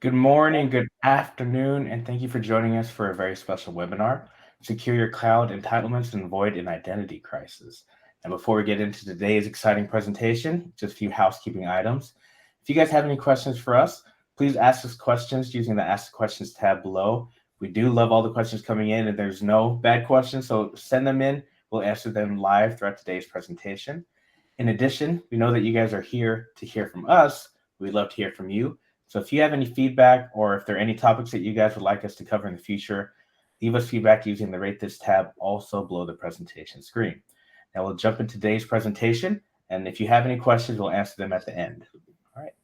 Good morning, good afternoon, and thank you for joining us for a very special webinar, Secure Your Cloud Entitlements and Avoid an Identity Crisis. And before we get into today's exciting presentation, just a few housekeeping items. If you guys have any questions for us, please ask us questions using the Ask Questions tab below. We do love all the questions coming in, and there's no bad questions, so send them in. We'll answer them live throughout today's presentation. In addition, we know that you guys are here to hear from us. We'd love to hear from you. So if you have any feedback or if there are any topics that you guys would like us to cover in the future, leave us feedback using the Rate This tab also below the presentation screen. Now we'll jump into today's presentation, and if you have any questions, we'll answer them at the end. All right.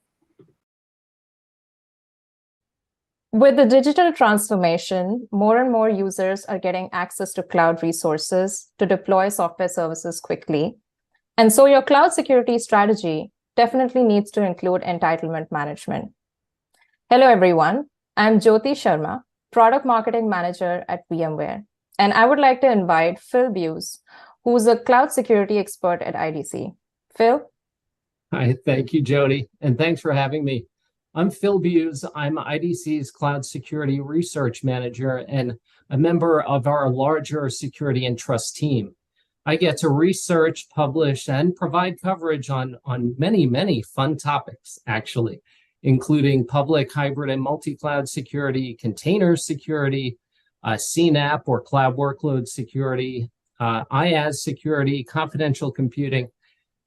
With the digital transformation, more and more users are getting access to cloud resources to deploy software services quickly. And so your cloud security strategy definitely needs to include entitlement management. Hello, everyone. I'm Jyoti Sharma, Product Marketing Manager at VMware. And I would like to invite Phil Buse, who's a cloud security expert at IDC. Phil? Hi, thank you, Jyoti. And thanks for having me. I'm Phil Buse. I'm IDC's Cloud Security Research Manager and a member of our larger security and trust team. I get to research, publish, and provide coverage on many fun topics, actually, including public, hybrid, and multi-cloud security, container security, CNAPP or cloud workload security, IaaS security, confidential computing,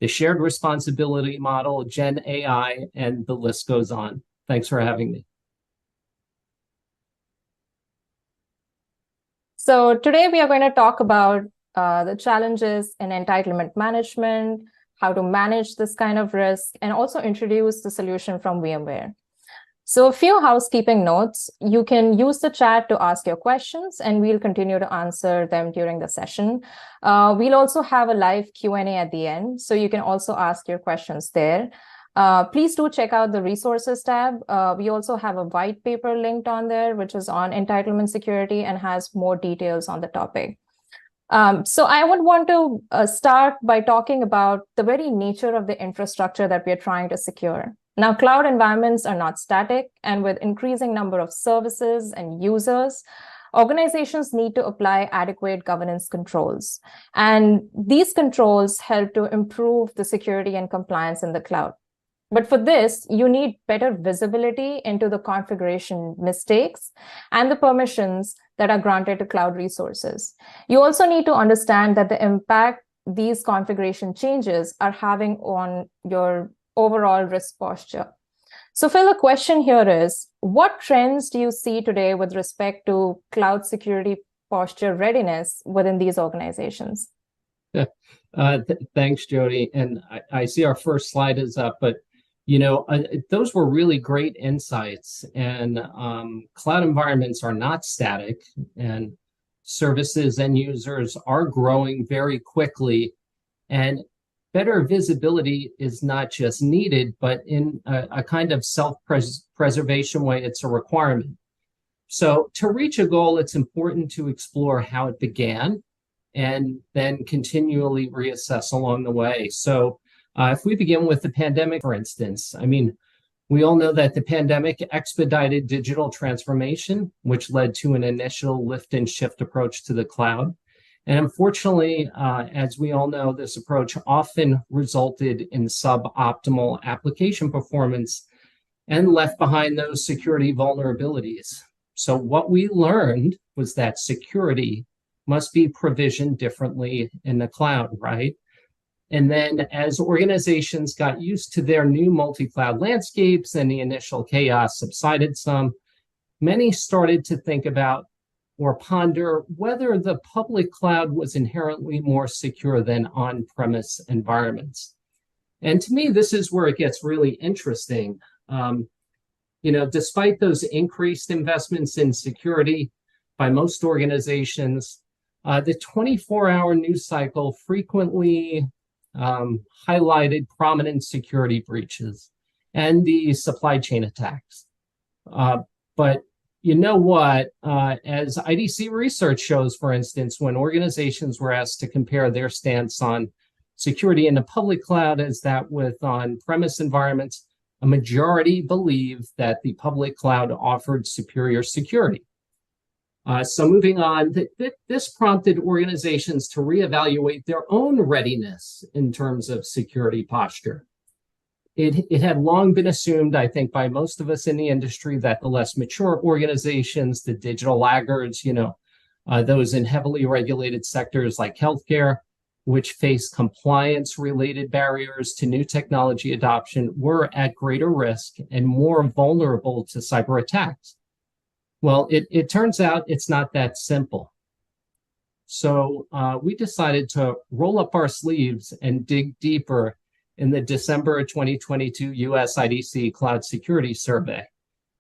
the shared responsibility model, Gen AI, and the list goes on. Thanks for having me. So today we are going to talk about the challenges in entitlement management, how to manage this kind of risk, and also introduce the solution from VMware. So a few housekeeping notes. You can use the chat to ask your questions, and we'll continue to answer them during the session. We'll also have a live Q&A at the end, so you can also ask your questions there. Please do check out the resources tab. We also have a white paper linked on there, which is on entitlement security and has more details on the topic. So I would want to start by talking about the very nature of the infrastructure that we are trying to secure. Now, cloud environments are not static, and with increasing number of services and users, organizations need to apply adequate governance controls. And these controls help to improve the security and compliance in the cloud. But for this, you need better visibility into the configuration mistakes and the permissions that are granted to cloud resources. You also need to understand that the impact these configuration changes are having on your overall risk posture. So Phil, the question here is, what trends do you see today with respect to cloud security posture readiness within these organizations? Thanks, Jyoti. And I see our first slide is up, but those were really great insights. And cloud environments are not static, and services and users are growing very quickly. And better visibility is not just needed, but in a kind of self-preservation way, it's a requirement. So to reach a goal, it's important to explore how it began and then continually reassess along the way. So if we begin with the pandemic, for instance, we all know that the pandemic expedited digital transformation, which led to an initial lift and shift approach to the cloud. And unfortunately, as we all know, this approach often resulted in suboptimal application performance and left behind those security vulnerabilities. So what we learned was that security must be provisioned differently in the cloud, right? And then as organizations got used to their new multi-cloud landscapes and the initial chaos subsided some, many started to think about or ponder whether the public cloud was inherently more secure than on-premise environments. And to me, this is where it gets really interesting. Despite those increased investments in security by most organizations, the 24-hour news cycle frequently highlighted prominent security breaches and the supply chain attacks. But you know what? As IDC research shows, for instance, when organizations were asked to compare their stance on security in the public cloud as that with on-premise environments, a majority believed that the public cloud offered superior security. So moving on, this prompted organizations to reevaluate their own readiness in terms of security posture. It had long been assumed, I think, by most of us in the industry that the less mature organizations, the digital laggards, those in heavily regulated sectors like healthcare, which face compliance-related barriers to new technology adoption, were at greater risk and more vulnerable to cyber attacks. Well, it turns out it's not that simple. So we decided to roll up our sleeves and dig deeper in the December 2022 US IDC Cloud Security Survey,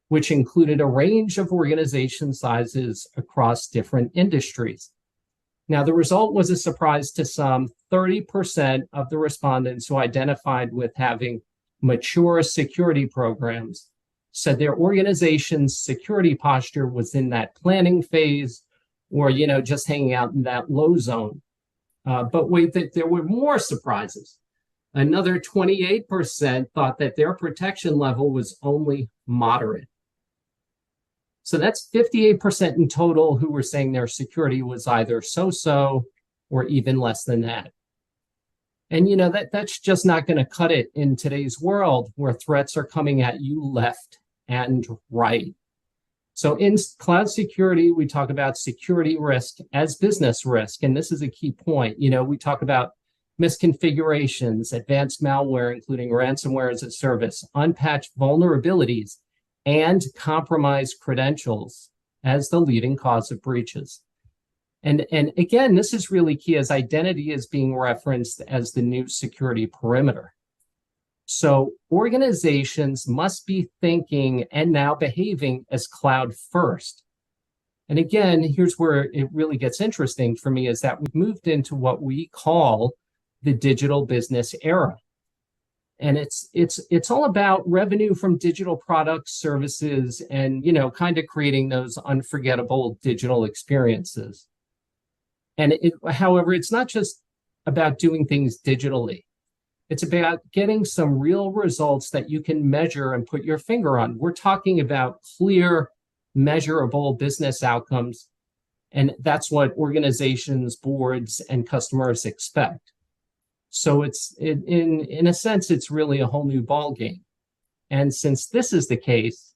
which included a range of organization sizes across different industries. Now, the result was a surprise to some. 30% of the respondents who identified with having mature security programs said their organization's security posture was in that planning phase or, just hanging out in that low zone. But wait, there were more surprises. Another 28% thought that their protection level was only moderate. So that's 58% in total who were saying their security was either so-so or even less than that. And that's just not going to cut it in today's world where threats are coming at you left and right. So in cloud security, we talk about security risk as business risk. And this is a key point. We talk about misconfigurations, advanced malware, including ransomware as a service, unpatched vulnerabilities, and compromised credentials as the leading cause of breaches. And again, this is really key as identity is being referenced as the new security perimeter. So organizations must be thinking and now behaving as cloud first. And again, here's where it really gets interesting for me is that we've moved into what we call the digital business era. And it's all about revenue from digital products, services, and kind of creating those unforgettable digital experiences. And however, it's not just about doing things digitally. It's about getting some real results that you can measure and put your finger on. We're talking about clear, measurable business outcomes, and that's what organizations, boards, and customers expect. So in a sense, it's really a whole new ballgame. And since this is the case,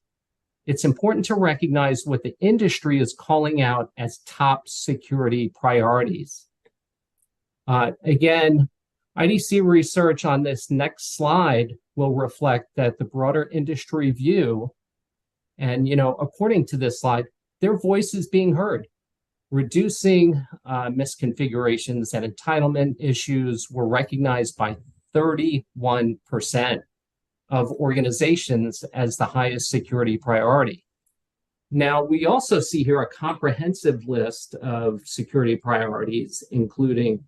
it's important to recognize what the industry is calling out as top security priorities. Again, IDC research on this next slide will reflect that the broader industry view, and according to this slide, their voice is being heard. Reducing misconfigurations and entitlement issues were recognized by 31% of organizations as the highest security priority. Now, we also see here a comprehensive list of security priorities, including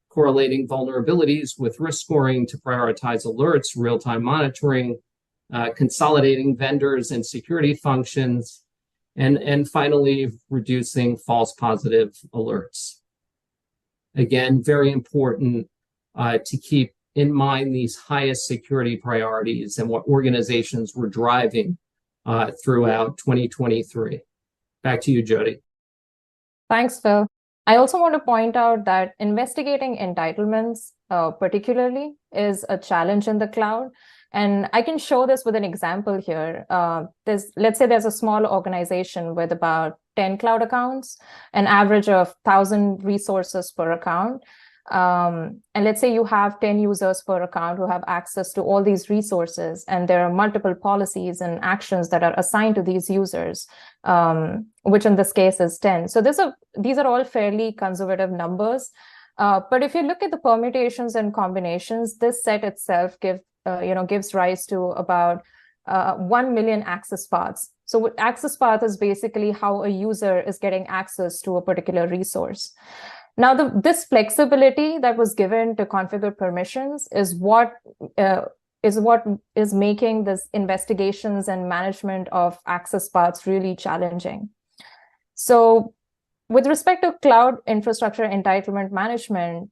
correlating vulnerabilities with risk scoring to prioritize alerts, real-time monitoring, consolidating vendors and security functions, and finally, reducing false positive alerts. Again, very important to keep in mind these highest security priorities and what organizations were driving throughout 2023. Back to you, Jody. Thanks, Phil. I also want to point out that investigating entitlements particularly is a challenge in the cloud. And I can show this with an example here. Let's say there's a small organization with about 10 cloud accounts, an average of 1,000 resources per account. And let's say you have 10 users per account who have access to all these resources, and there are multiple policies and actions that are assigned to these users, which in this case is 10. So these are all fairly conservative numbers. But if you look at the permutations and combinations, this set itself gives rise to about 1 million access paths. So access path is basically how a user is getting access to a particular resource. Now, this flexibility that was given to configure permissions is what is making this investigations and management of access paths really challenging. So with respect to cloud infrastructure entitlement management,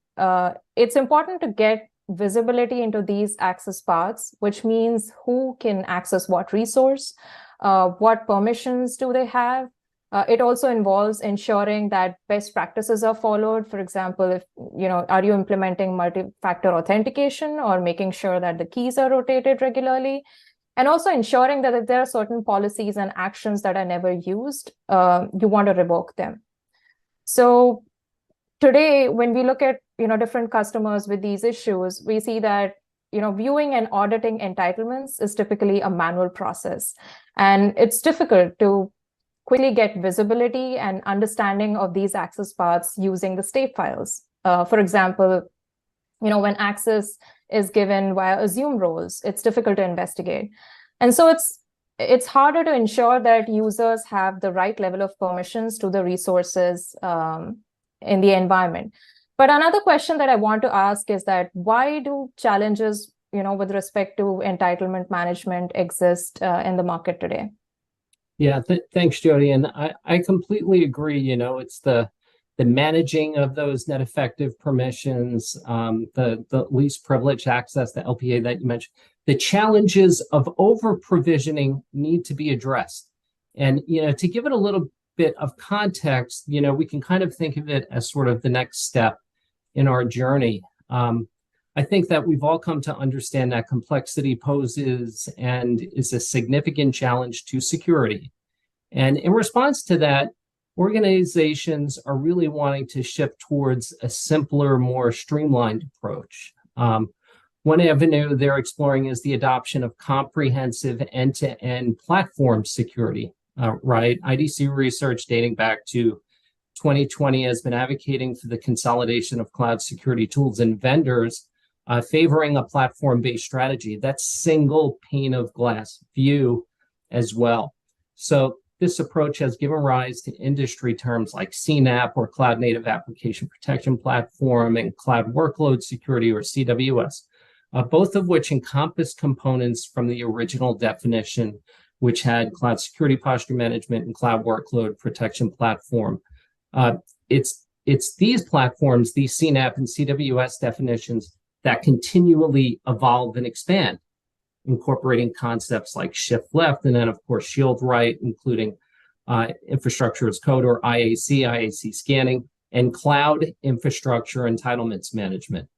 it's important to get visibility into these access paths, which means who can access what resource, what permissions do they have. It also involves ensuring that best practices are followed. For example, if are you implementing multi-factor authentication or making sure that the keys are rotated regularly? And also ensuring that if there are certain policies and actions that are never used, you want to revoke them. So today, when we look at different customers with these issues, we see that viewing and auditing entitlements is typically a manual process, and it's difficult to quickly get visibility and understanding of these access paths using the state files. For example, when access is given via assume roles, it's difficult to investigate. And so it's harder to ensure that users have the right level of permissions to the resources in the environment. But another question that I want to ask is that why do challenges, with respect to entitlement management exist in the market today? Yeah, thanks, Jody. And I completely agree. It's the managing of those net effective permissions, the least privileged access, the LPA that you mentioned. The challenges of over provisioning need to be addressed. And to give it a little bit of context, we can kind of think of it as sort of the next step in our journey. I think that we've all come to understand that complexity poses and is a significant challenge to security. And in response to that, organizations are really wanting to shift towards a simpler, more streamlined approach. One avenue they're exploring is the adoption of comprehensive end-to-end platform security, right? IDC research dating back to 2020 has been advocating for the consolidation of cloud security tools and vendors, favoring a platform-based strategy. That's single pane of glass view as well. So this approach has given rise to industry terms like CNAPP, or Cloud Native Application Protection Platform, and Cloud Workload Security, or CWS, both of which encompass components from the original definition, which had Cloud Security Posture Management and Cloud Workload Protection Platform. It's these platforms, these CNAPP and CWS definitions, that continually evolve and expand, incorporating concepts like shift left, and then, of course, shield right, including infrastructure as code, or IAC scanning, and cloud infrastructure entitlements management.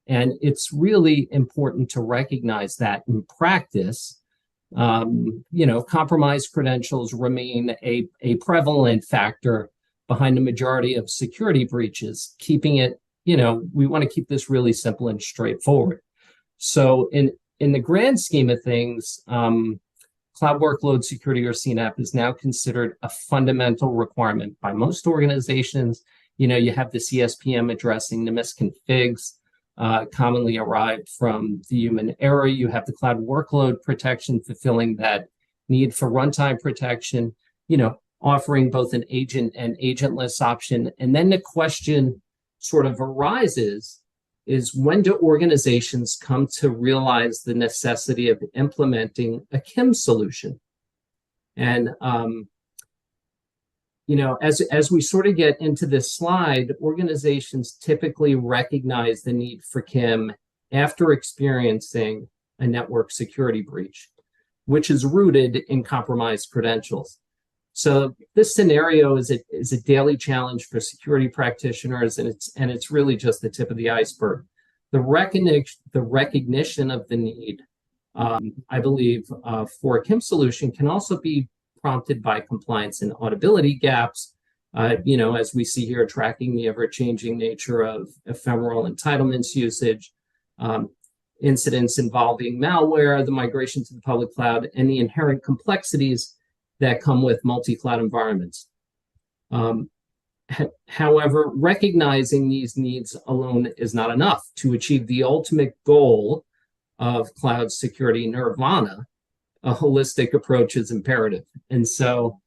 And it's really important to recognize that in practice, compromised credentials remain a prevalent factor behind the majority of security breaches, keeping it, we want to keep this really simple and straightforward. So in the grand scheme of things, Cloud Workload Security, or CNAPP, is now considered a fundamental requirement by most organizations. You have the CSPM addressing the misconfigs commonly arrived from the human error. You have the Cloud Workload Protection fulfilling that need for runtime protection, offering both an agent and agentless option. And then the question sort of arises is, when do organizations come to realize the necessity of implementing a KIM solution? And, as we sort of get into this slide, organizations typically recognize the need for KIM after experiencing a network security breach, which is rooted in compromised credentials. So this scenario is a daily challenge for security practitioners, and it's really just the tip of the iceberg. The recognition of the need, I believe, for a KIM solution can also be prompted by compliance and auditability gaps. As we see here, tracking the ever-changing nature of ephemeral entitlements usage, incidents involving malware, the migration to the public cloud, and the inherent complexities that come with multi-cloud environments. However, recognizing these needs alone is not enough to achieve the ultimate goal of cloud security nirvana. A holistic approach is imperative. And so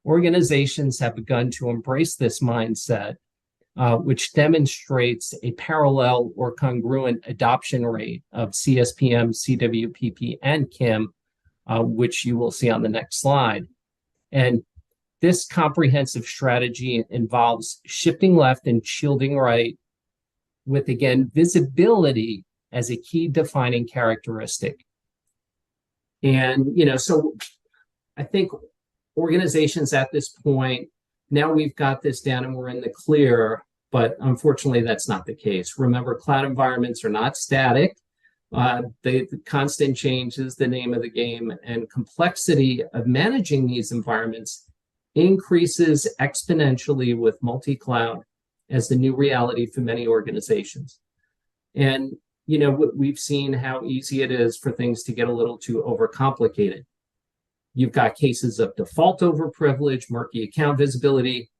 organizations have begun to embrace this mindset, which demonstrates a parallel or congruent adoption rate of CSPM, CWPP, and KIM, which you will see on the next slide. And this comprehensive strategy involves shifting left and shielding right, with, again, visibility as a key defining characteristic. And, so I think organizations at this point, now we've got this down and we're in the clear, but unfortunately that's not the case. Remember, cloud environments are not static. The constant change is the name of the game, and complexity of managing these environments increases exponentially with multi-cloud as the new reality for many organizations. And, we've seen how easy it is for things to get a little too overcomplicated. You've got cases of default overprivilege, murky account visibility,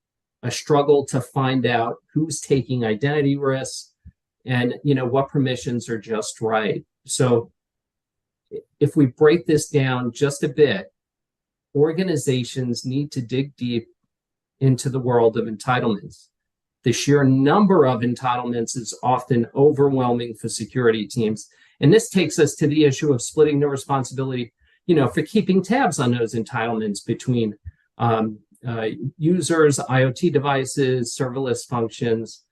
a struggle to find out who's taking identity risks, and what permissions are just right. So if we break this down just a bit, organizations need to dig deep into the world of entitlements. The sheer number of entitlements is often overwhelming for security teams. And this takes us to the issue of splitting the responsibility, for keeping tabs on those entitlements between users, IoT devices, serverless functions,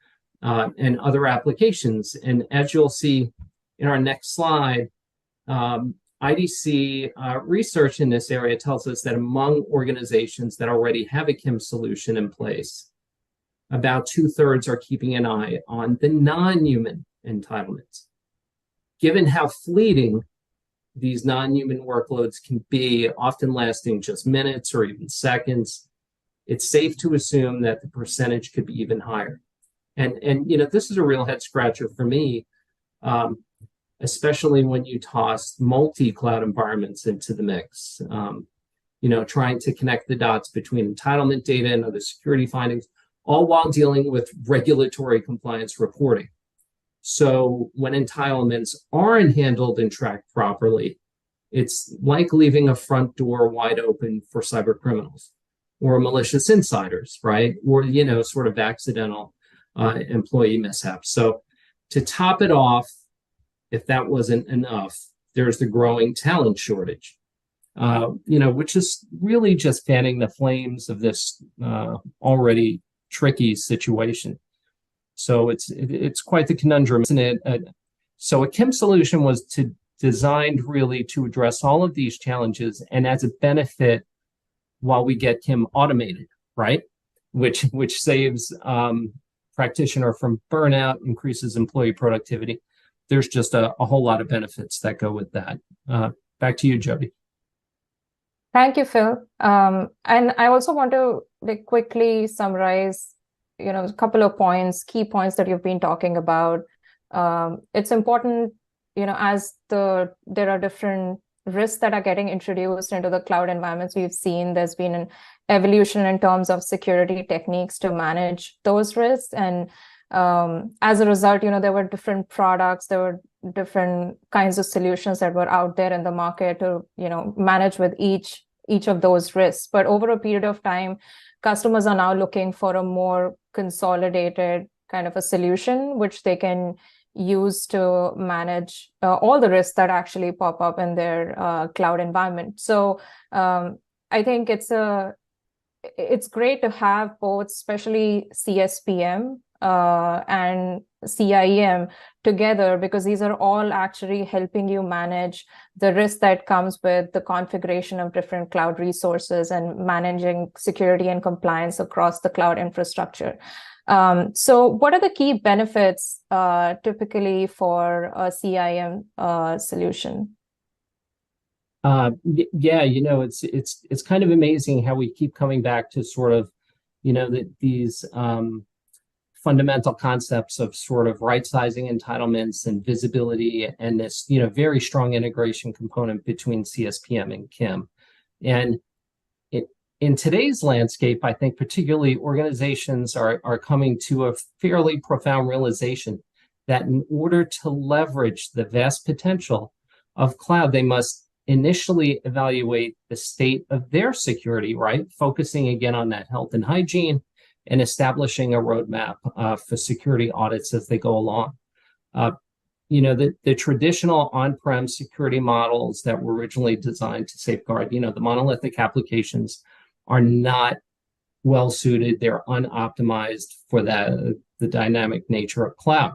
and other applications. And as you'll see in our next slide, IDC research in this area tells us that among organizations that already have a KIM solution in place, about 2/3 are keeping an eye on the non-human entitlements. Given how fleeting these non-human workloads can be, often lasting just minutes or even seconds, it's safe to assume that the percentage could be even higher. And this is a real head scratcher for me, especially when you toss multi-cloud environments into the mix. Trying to connect the dots between entitlement data and other security findings, all while dealing with regulatory compliance reporting. So when entitlements aren't handled and tracked properly, it's like leaving a front door wide open for cybercriminals or malicious insiders, right? Or, sort of accidental employee mishaps. So to top it off, if that wasn't enough, there's the growing talent shortage, which is really just fanning the flames of this already tricky situation. So it's quite the conundrum, isn't it? So a KIM solution was designed really to address all of these challenges and as a benefit while we get KIM automated, right? Which saves practitioner from burnout, increases employee productivity. There's just a whole lot of benefits that go with that. Back to you, Jody. Thank you, Phil. And I also want to quickly summarize, a couple of key points that you've been talking about. It's important, as there are different risks that are getting introduced into the cloud environments. We've seen there's been an evolution in terms of security techniques to manage those risks. And as a result, there were different products, there were different kinds of solutions that were out there in the market to, manage with each of those risks. But over a period of time, customers are now looking for a more consolidated kind of a solution, which they can use to manage all the risks that actually pop up in their cloud environment. So I think it's great to have both, especially CSPM and CIEM together, because these are all actually helping you manage the risk that comes with the configuration of different cloud resources and managing security and compliance across the cloud infrastructure. So what are the key benefits typically for a CIEM solution? It's kind of amazing how we keep coming back to sort of, these fundamental concepts of sort of right-sizing entitlements and visibility and this, very strong integration component between CSPM and KIM. And in today's landscape, I think particularly organizations are coming to a fairly profound realization that in order to leverage the vast potential of cloud, they must initially evaluate the state of their security, right? Focusing again on that health and hygiene and establishing a roadmap for security audits as they go along. The traditional on-prem security models that were originally designed to safeguard, the monolithic applications are not well suited. They're unoptimized for the dynamic nature of cloud.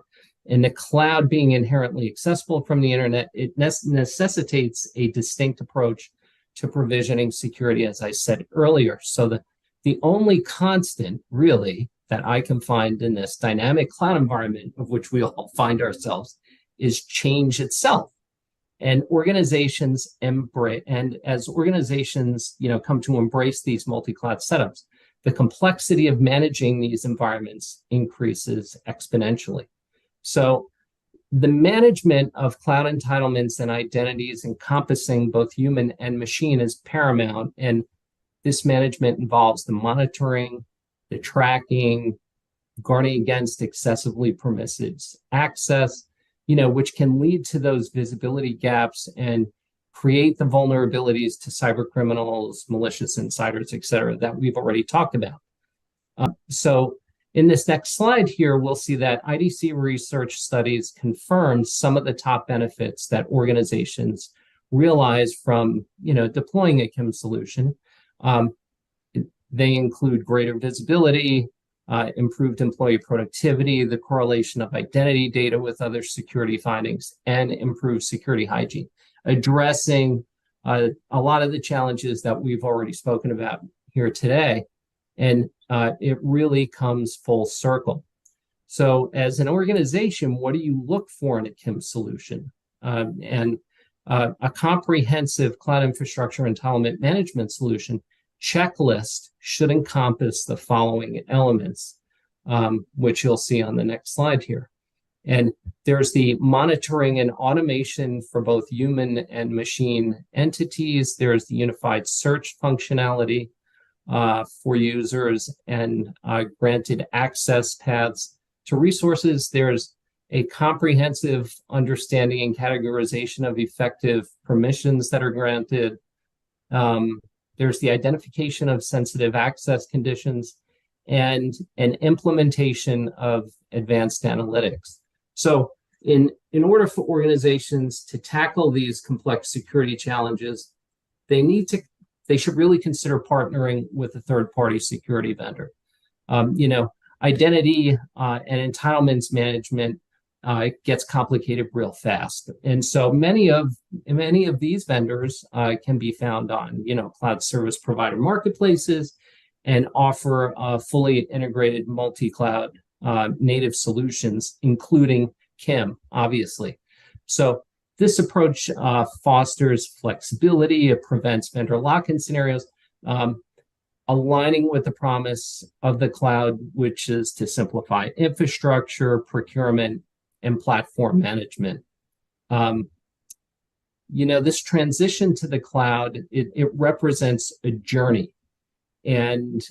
And the cloud being inherently accessible from the internet, it necessitates a distinct approach to provisioning security, as I said earlier. So the only constant, really, that I can find in this dynamic cloud environment of which we all find ourselves is change itself. And organizations embrace, and as organizations, come to embrace these multi-cloud setups, the complexity of managing these environments increases exponentially. So the management of cloud entitlements and identities encompassing both human and machine is paramount. And this management involves the monitoring, the tracking, guarding against excessively permissive access, which can lead to those visibility gaps and create the vulnerabilities to cybercriminals, malicious insiders, et cetera, that we've already talked about. So in this next slide here, we'll see that IDC research studies confirm some of the top benefits that organizations realize from, deploying a KIM solution. They include greater visibility, improved employee productivity, the correlation of identity data with other security findings, and improved security hygiene, addressing a lot of the challenges that we've already spoken about here today. And it really comes full circle. So as an organization, what do you look for in a KIM solution? A comprehensive cloud infrastructure entitlement management solution checklist should encompass the following elements, which you'll see on the next slide here. And there's the monitoring and automation for both human and machine entities. There's the unified search functionality for users and granted access paths to resources. There's a comprehensive understanding and categorization of effective permissions that are granted. There's the identification of sensitive access conditions and an implementation of advanced analytics. So in order for organizations to tackle these complex security challenges, they should really consider partnering with a third-party security vendor. Identity and entitlements management gets complicated real fast, and so many of these vendors can be found on cloud service provider marketplaces and offer fully integrated multi-cloud native solutions, including KIM, obviously. So this approach fosters flexibility. It prevents vendor lock-in scenarios, aligning with the promise of the cloud, which is to simplify infrastructure, procurement, and platform management. This transition to the cloud, it represents a journey, and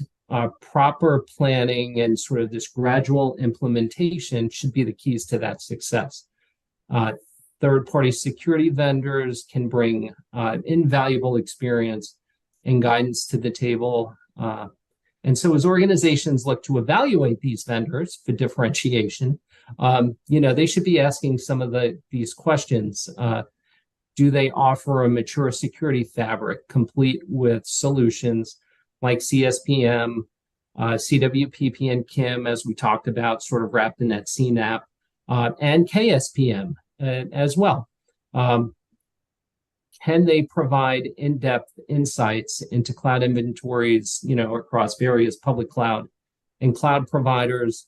proper planning and sort of this gradual implementation should be the keys to that success. Third-party security vendors can bring invaluable experience and guidance to the table. And so as organizations look to evaluate these vendors for differentiation, they should be asking some of these questions. Do they offer a mature security fabric complete with solutions like CSPM, CWPP, and KIM, as we talked about, sort of wrapped in that CNAP, and KSPM as well? Can they provide in-depth insights into cloud inventories, across various public cloud and cloud providers?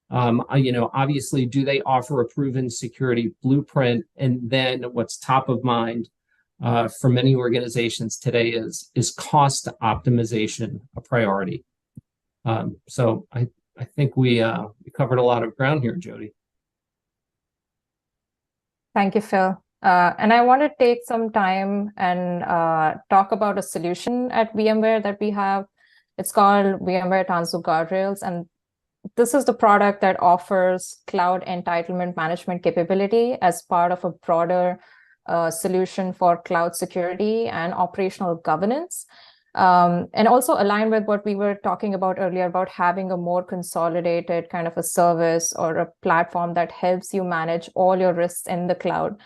Obviously, do they offer a proven security blueprint? And then what's top of mind for many organizations today is cost optimization a priority? So I think we covered a lot of ground here, Jody. Thank you, Phil. And I want to take some time and talk about a solution at VMware that we have. It's called VMware Tanzu Guardrails, and this is the product that offers cloud entitlement management capability as part of a broader solution for cloud security and operational governance. And also aligned with what we were talking about earlier about having a more consolidated kind of a service or a platform that helps you manage all your risks in the cloud,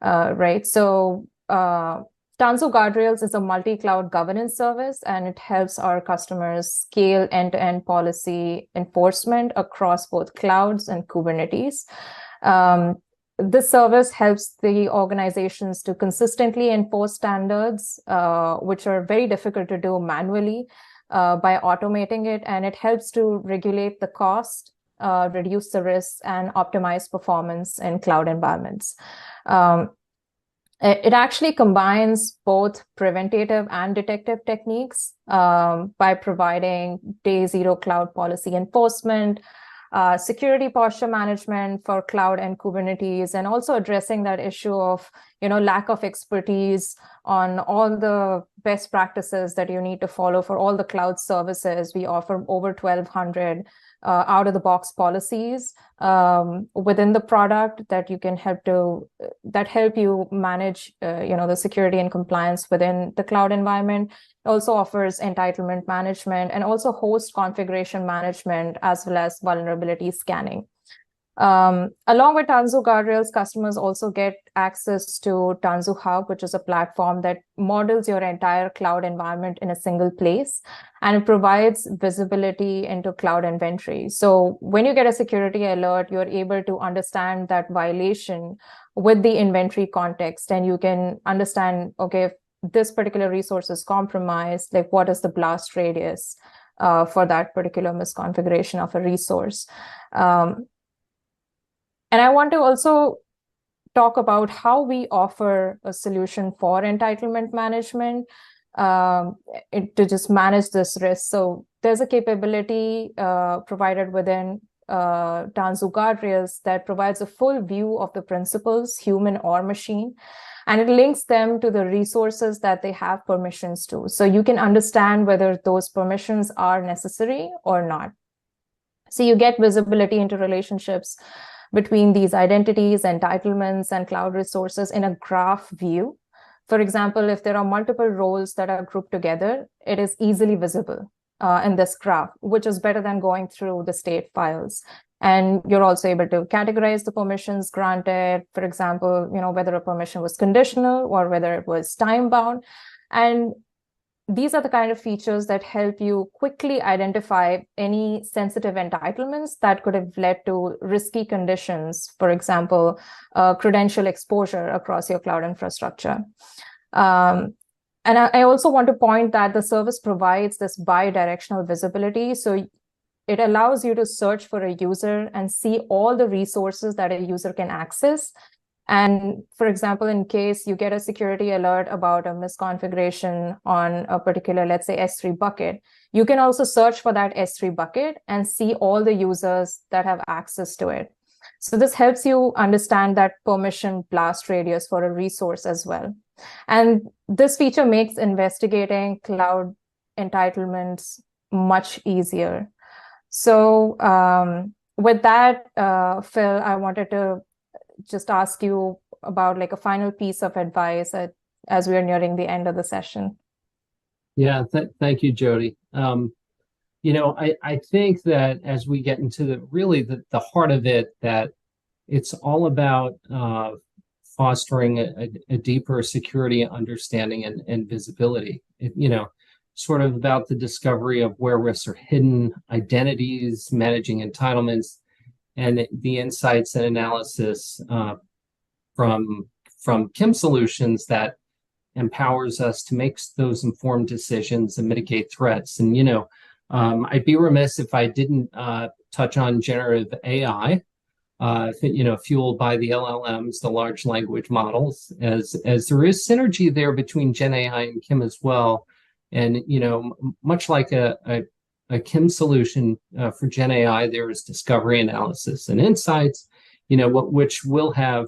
right? So Tanzu Guardrails is a multi-cloud governance service, and it helps our customers scale end-to-end policy enforcement across both clouds and Kubernetes. This service helps the organizations to consistently enforce standards, which are very difficult to do manually, by automating it. And it helps to regulate the cost, reduce the risks, and optimize performance in cloud environments. It actually combines both preventative and detective techniques by providing day zero cloud policy enforcement, security posture management for cloud and Kubernetes, and also addressing that issue of lack of expertise on all the best practices that you need to follow for all the cloud services. We offer over 1,200 out-of-the-box policies within the product that help you manage the security and compliance within the cloud environment. It also offers entitlement management and also host configuration management, as well as vulnerability scanning. Along with Tanzu Guardrails, customers also get access to Tanzu Hub, which is a platform that models your entire cloud environment in a single place, and it provides visibility into cloud inventory. So when you get a security alert, you're able to understand that violation with the inventory context, and you can understand, okay, if this particular resource is compromised, like what is the blast radius for that particular misconfiguration of a resource. And I want to also talk about how we offer a solution for entitlement management to just manage this risk. So there's a capability provided within Tanzu Guardrails that provides a full view of the principals, human or machine, and it links them to the resources that they have permissions to. So you can understand whether those permissions are necessary or not. So you get visibility into relationships between these identities, entitlements, and cloud resources in a graph view. For example, if there are multiple roles that are grouped together, it is easily visible in this graph, which is better than going through the state files. And you're also able to categorize the permissions granted, for example, whether a permission was conditional or whether it was time-bound. And these are the kind of features that help you quickly identify any sensitive entitlements that could have led to risky conditions, for example, credential exposure across your cloud infrastructure. And I also want to point that the service provides this bi-directional visibility. So it allows you to search for a user and see all the resources that a user can access. And for example, in case you get a security alert about a misconfiguration on a particular, let's say, S3 bucket, you can also search for that S3 bucket and see all the users that have access to it. So this helps you understand that permission blast radius for a resource as well. And this feature makes investigating cloud entitlements much easier. So with that, Phil, I wanted to just ask you about like a final piece of advice as we are nearing the end of the session. Yeah, thank you, Jody. I think that as we get into the heart of it, that it's all about fostering a deeper security understanding and visibility. Sort of about the discovery of where risks are hidden, identities, managing entitlements, and the insights and analysis from Kim Solutions that empowers us to make those informed decisions and mitigate threats. And I'd be remiss if I didn't touch on generative AI, fueled by the LLMs, the large language models, as there is synergy there between Gen AI and Kim as well. And much like a Kim solution for Gen AI, there is discovery, analysis, and insights, which will have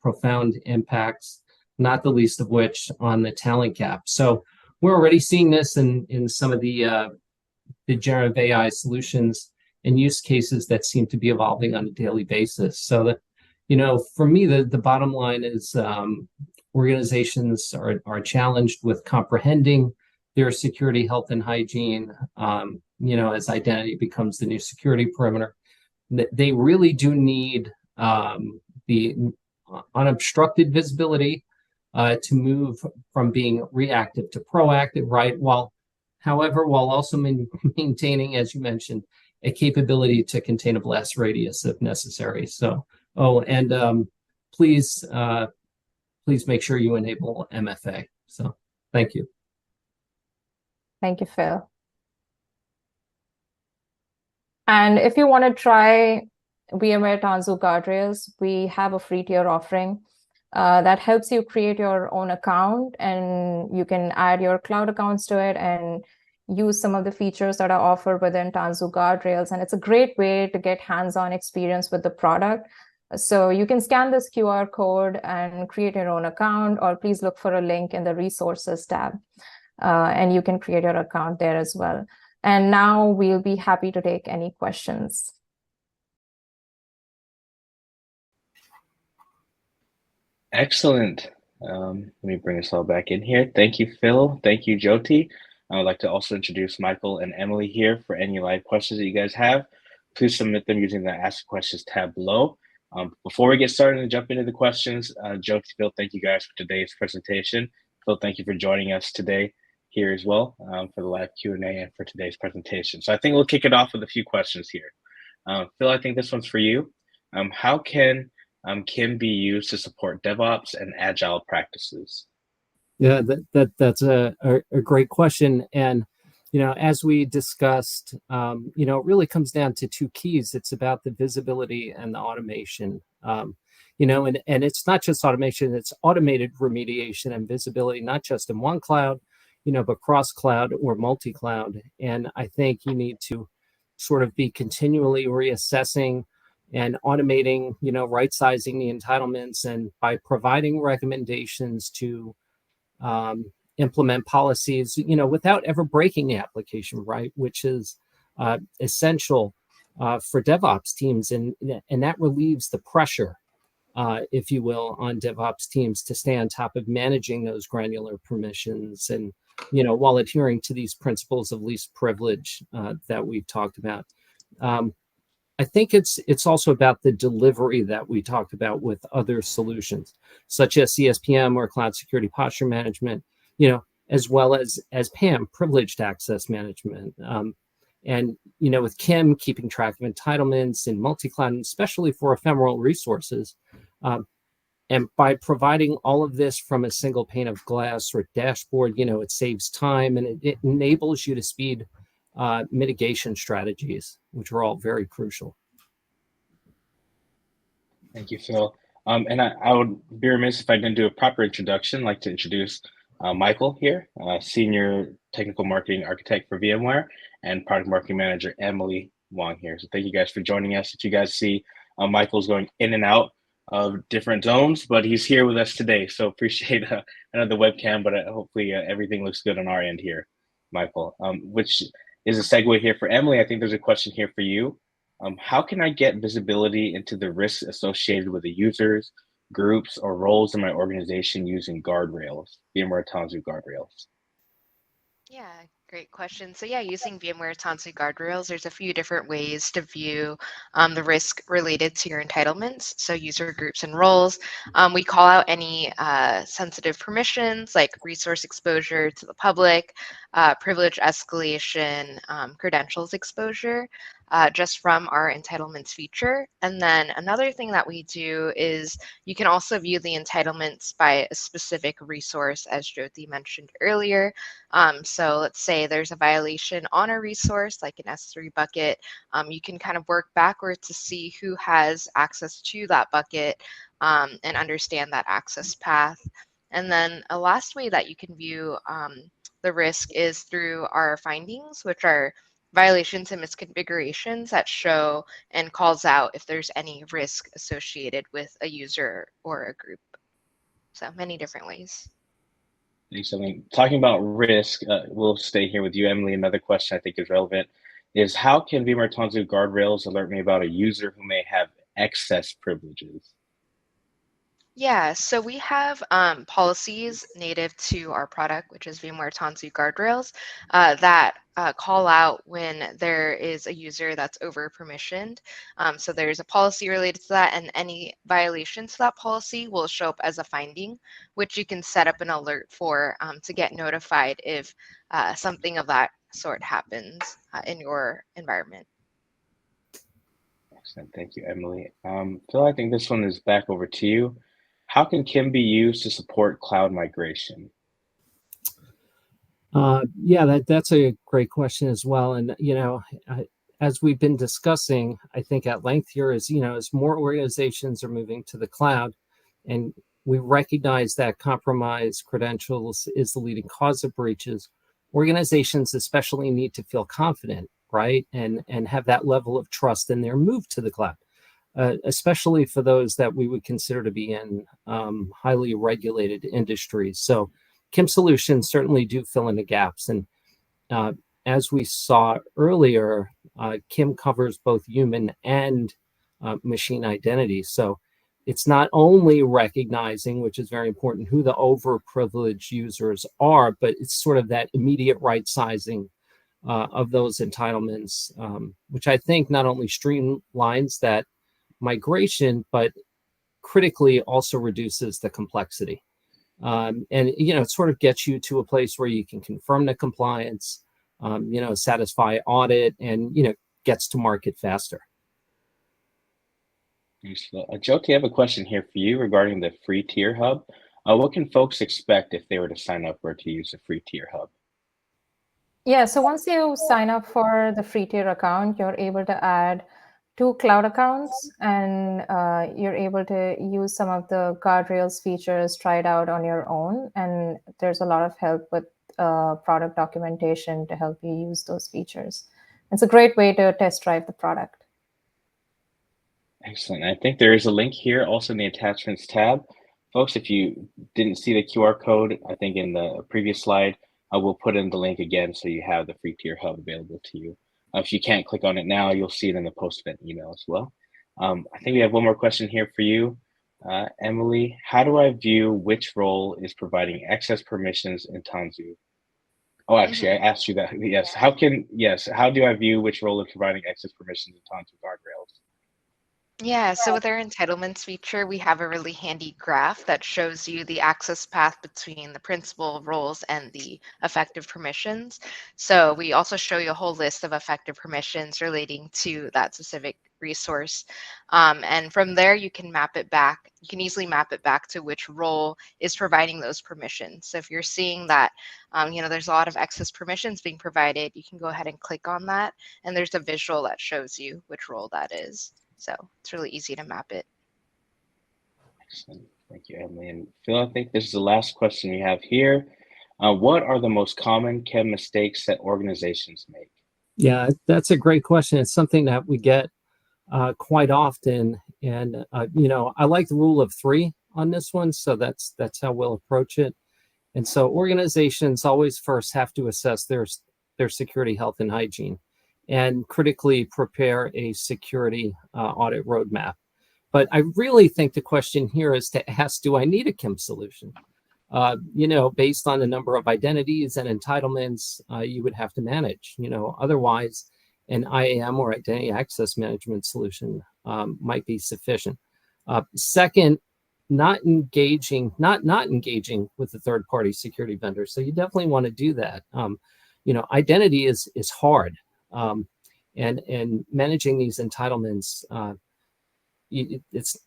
profound impacts, not the least of which on the talent gap. So we're already seeing this in some of the generative AI solutions and use cases that seem to be evolving on a daily basis. So that, for me, the bottom line is organizations are challenged with comprehending their security, health, and hygiene, as identity becomes the new security perimeter. They really do need the unobstructed visibility to move from being reactive to proactive, right? While also maintaining, as you mentioned, a capability to contain a blast radius if necessary. So Oh, and please, please make sure you enable MFA. So thank you. Thank you, Phil. And if you want to try VMware Tanzu Guardrails, we have a free tier offering that helps you create your own account, and you can add your cloud accounts to it and use some of the features that are offered within Tanzu Guardrails. And it's a great way to get hands-on experience with the product. So you can scan this QR code and create your own account, or please look for a link in the resources tab, and you can create your account there as well. And now we'll be happy to take any questions. Excellent. Let me bring us all back in here. Thank you, Phil. Thank you, Jyoti. I would like to also introduce Michael and Emily here for any live questions that you guys have. Please submit them using the Ask Questions tab below. Before we get started and jump into the questions, Jyoti, Phil, thank you guys for today's presentation. Phil, thank you for joining us today here as well for the live Q&A and for today's presentation. So I think we'll kick it off with a few questions here. Phil, I think this one's for you. How can Kim be used to support DevOps and agile practices? Yeah, that's a great question. And, as we discussed, it really comes down to two keys. It's about the visibility and the automation. And it's not just automation, it's automated remediation and visibility, not just in one cloud, but cross-cloud or multi-cloud. And I think you need to sort of be continually reassessing and automating, right-sizing the entitlements, and by providing recommendations to implement policies, without ever breaking the application, right? Which is essential for DevOps teams, and that relieves the pressure, if you will, on DevOps teams to stay on top of managing those granular permissions, and while adhering to these principles of least privilege that we've talked about. I think it's also about the delivery that we talked about with other solutions, such as CSPM or Cloud Security Posture Management, as well as PAM, Privileged Access Management. And, with Kim, keeping track of entitlements in multi-cloud, especially for ephemeral resources. And by providing all of this from a single pane of glass or dashboard, it saves time, and it enables you to speed mitigation strategies, which are all very crucial. Thank you, Phil. And I would be remiss if I didn't do a proper introduction. I'd like to introduce Michael here, Senior Technical Marketing Architect for VMware, and Product Marketing Manager Emily Wong here. So thank you guys for joining us. If you guys see, Michael's going in and out of different zones, but he's here with us today. So appreciate another webcam, but hopefully everything looks good on our end here, Michael, which is a segue here for Emily. I think there's a question here for you. How can I get visibility into the risks associated with the users, groups, or roles in my organization using guardrails, VMware Tanzu guardrails? Yeah, great question. So yeah, using VMware Tanzu guardrails, there's a few different ways to view the risk related to your entitlements. So user groups and roles. We call out any sensitive permissions like resource exposure to the public, privilege escalation, credentials exposure. Just from our entitlements feature. And then another thing that we do is you can also view the entitlements by a specific resource, as Jyoti mentioned earlier. So let's say there's a violation on a resource like an S3 bucket. You can kind of work backwards to see who has access to that bucket and understand that access path. And then a last way that you can view the risk is through our findings, which are violations and misconfigurations that show and calls out if there's any risk associated with a user or a group. So many different ways. Thanks, Emily. Talking about risk, we'll stay here with you, Emily. Another question I think is relevant is how can VMware Tanzu guardrails alert me about a user who may have excess privileges? Yeah, so we have policies native to our product, which is VMware Tanzu Guardrails, that call out when there is a user that's over permissioned. So there's a policy related to that, and any violations to that policy will show up as a finding, which you can set up an alert for to get notified if something of that sort happens in your environment. Excellent. Thank you, Emily. Phil, I think this one is back over to you. How can Kim be used to support cloud migration? Yeah, that's a great question as well. And as we've been discussing, I think at length here is as more organizations are moving to the cloud, and we recognize that compromised credentials is the leading cause of breaches. Organizations especially need to feel confident, right, and have that level of trust in their move to the cloud. Especially for those that we would consider to be in highly regulated industries. So Kim solutions certainly do fill in the gaps. And as we saw earlier, Kim covers both human and machine identity. So it's not only recognizing, which is very important, who the overprivileged users are, but it's sort of that immediate right sizing of those entitlements, which I think not only streamlines that migration, but critically also reduces the complexity. And it sort of gets you to a place where you can confirm the compliance, satisfy audit, and gets to market faster. Jyoti, I have a question here for you regarding the free tier hub. What can folks expect if they were to sign up or to use the free tier hub? Yeah, so once you sign up for the free tier account, you're able to add 2 cloud accounts, and you're able to use some of the guardrails features tried out on your own. And there's a lot of help with product documentation to help you use those features. It's a great way to test drive the product. Excellent. I think there is a link here also in the attachments tab. Folks, if you didn't see the QR code, I think in the previous slide, I will put in the link again so you have the free tier hub available to you. If you can't click on it now, you'll see it in the post-event email as well. I think we have one more question here for you. Emily, how do I view which role is providing access permissions in Tanzu? Oh, actually, I asked you that. Yes. How do I view which role is providing access permissions in Tanzu guardrails? Yeah, so with our entitlements feature, we have a really handy graph that shows you the access path between the principal roles and the effective permissions. So we also show you a whole list of effective permissions relating to that specific resource. And from there, you can map it back. You can easily map it back to which role is providing those permissions. So if you're seeing that, there's a lot of access permissions being provided, you can go ahead and click on that. And there's a visual that shows you which role that is. So it's really easy to map it. Excellent. Thank you, Emily. And Phil, I think this is the last question we have here. What are the most common Kim mistakes that organizations make? Yeah, that's a great question. It's something that we get quite often. And, I like the rule of 3 on this one. So that's how we'll approach it. And so organizations always first have to assess their security, health, and hygiene, and critically prepare a security audit roadmap. But I really think the question here is to ask, do I need a Kim solution? Based on the number of identities and entitlements you would have to manage. Otherwise, an IAM or identity access management solution might be sufficient. Second, not engaging with the third-party security vendor. So you definitely want to do that. Identity is hard. And managing these entitlements, it's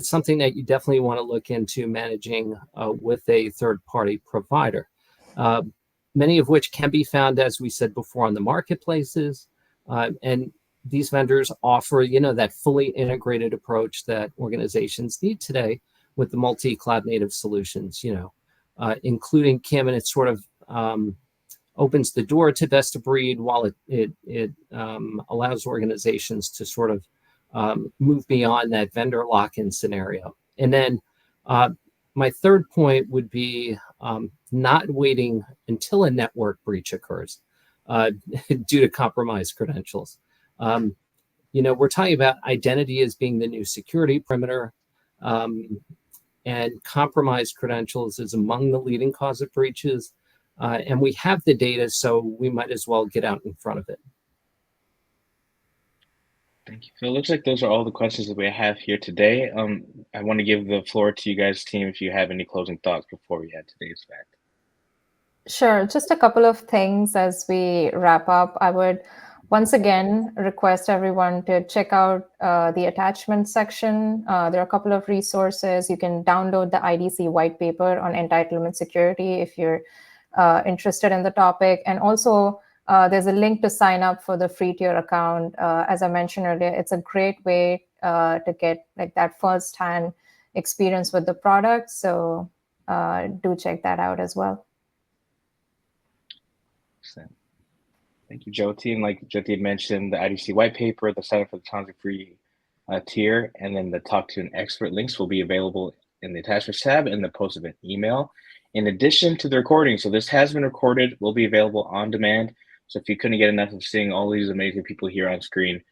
something that you definitely want to look into managing with a third-party provider, many of which can be found, as we said before, on the marketplaces. And these vendors offer, that fully integrated approach that organizations need today with the multi-cloud native solutions, including Kim, and it's sort of opens the door to best of breed, while it allows organizations to sort of move beyond that vendor lock-in scenario. And then my third point would be not waiting until a network breach occurs due to compromised credentials. We're talking about identity as being the new security perimeter, and compromised credentials is among the leading cause of breaches. And we have the data, so we might as well get out in front of it. Thank you, Phil. Looks like those are all the questions that we have here today. I want to give the floor to you guys, team, if you have any closing thoughts before we end today's fact. Sure. Just a couple of things as we wrap up. I would Once again, request everyone to check out the attachment section. There are a couple of resources. You can download the IDC white paper on entitlement security if you're interested in the topic. And also, there's a link to sign up for the free tier account. As I mentioned earlier, it's a great way to get like that first-hand experience with the product. So do check that out as well. Excellent. Thank you, Jyoti. And like Jyoti had mentioned, the IDC white paper, the sign up for the Tanzi free tier, and then the talk to an expert links will be available in the attachments tab and the post event email. In addition to the recording, so this has been recorded, will be available on demand. So if you couldn't get enough of seeing all these amazing people here on screen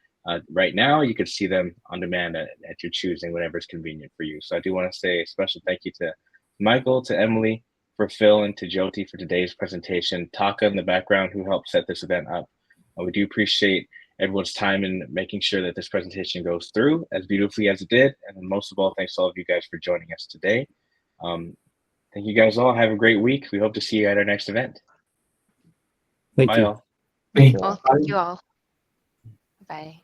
right now, you could see them on demand at your choosing, whenever it's convenient for you. So I do want to say a special thank you to Michael, to Emily, for Phil, and to Jyoti for today's presentation, Taka in the background who helped set this event up. We do appreciate everyone's time in making sure that this presentation goes through as beautifully as it did. And most of all, thanks to all of you guys for joining us today. Thank you guys all. Have a great week. We hope to see you at our next event. Thank Bye you. all. Thank you. Well, thank you all. Bye.